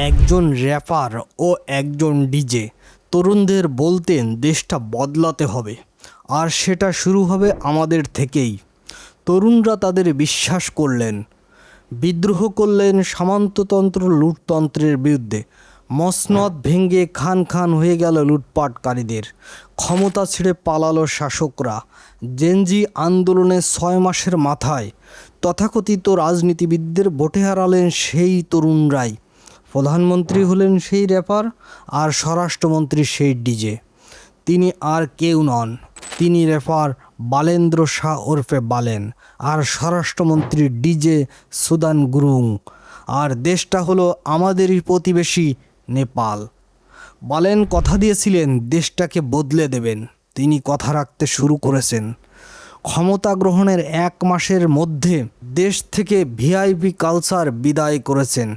একজন র্যাপার ও একজন ডিজে তরুণদের বলতেন দেশটা বদলাতে হবে, আর সেটা শুরু হবে আমাদের থেকেই। তরুণরা তাদের বিশ্বাস করলেন, বিদ্রোহ করলেন সামন্ততন্ত্র লুটতন্ত্রের বিরুদ্ধে। মসনদ ভেঙে খান খান হয়ে গেল লুটপাটকারীদের, ক্ষমতা ছেড়ে পালালো শাসকরা। জেনজি আন্দোলনের 6 মাসের মাথায় তথাকথিত রাজনীতিবিদদের ভোটে হারালেন সেই তরুণরাই। প্রধানমন্ত্রী হলেন সেই র্যাপার, আর স্বরাষ্ট্রমন্ত্রী সেই ডিজে। তিনি আর কেউ নন, তিনি র্যাপার বালেন্দ্র শাহ ওরফে বালেন, আর স্বরাষ্ট্রমন্ত্রী ডিজে সুদান গুরুং। আর দেশটা হলো আমাদেরই প্রতিবেশী নেপাল। বালেন কথা দিয়েছিলেন দেশটাকে বদলে দেবেন, তিনি কথা রাখতে শুরু করেছেন। ক্ষমতা গ্রহণের 1 মাসের মধ্যে দেশ থেকে ভিআইপি কালচার বিদায় করেছেন।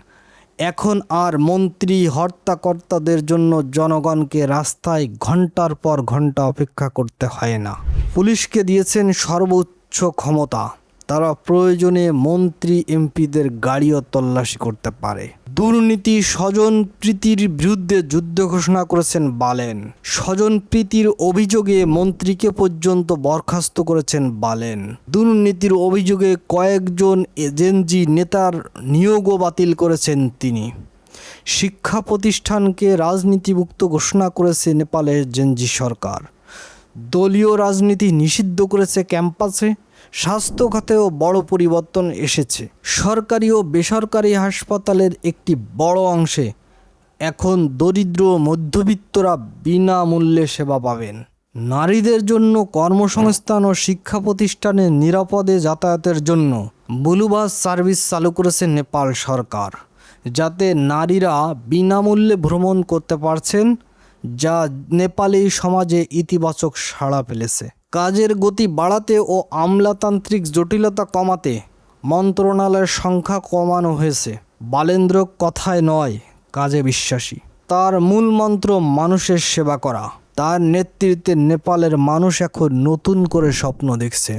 এখন আর মন্ত্রী হর্তাকর্তাদের জন্য জনগণকে রাস্তায় ঘন্টার পর ঘন্টা অপেক্ষা করতে হয় না। পুলিশকে দিয়েছেন সর্বোচ্চ ক্ষমতা, তারা প্রয়োজনে মন্ত্রী এমপিদের গাড়িও তল্লাশি করতে পারে। দুর্নীতি স্বজনপ্রীতির বিরুদ্ধে যুদ্ধ ঘোষণা করেছেন বালেন। স্বজনপ্রীতির অভিযোগে মন্ত্রীকে পর্যন্ত বরখাস্ত করেছেন বালেন। দুর্নীতির অভিযোগে কয়েকজন জেনজি নেতার নিয়োগও বাতিল করেছেন তিনি। শিক্ষা প্রতিষ্ঠানকে রাজনীতিমুক্ত ঘোষণা করেছে নেপালের জেনজি সরকার। দলীয় রাজনীতি নিষিদ্ধ করেছে ক্যাম্পাসে। স্বাস্থ্য খাতেও বড় পরিবর্তন এসেছে। সরকারি ও বেসরকারি হাসপাতালের একটি বড় অংশে এখন দরিদ্র মধ্যবিত্তরা বিনামূল্যে সেবা পাবেন। নারীদের জন্য কর্মসংস্থান ও শিক্ষা প্রতিষ্ঠানে নিরাপদে যাতায়াতের জন্য ব্লু বাস সার্ভিস চালু করেছে নেপাল সরকার, যাতে নারীরা বিনামূল্যে ভ্রমণ করতে পারছেন, যা নেপালি সমাজে ইতিবাচক সাড়া ফেলেছে। কাজের গতি বাড়াতে ও আমলাতান্ত্রিক জটিলতা কমাতে মন্ত্রণালয়ের সংখ্যা কমানো হয়েছে। বালেন্দ্র কথায় নয়, কাজে বিশ্বাসী। তার মূল মন্ত্র মানুষের সেবা করা। তার নেতৃত্বে নেপালের মানুষ এখন নতুন করে স্বপ্ন দেখছে।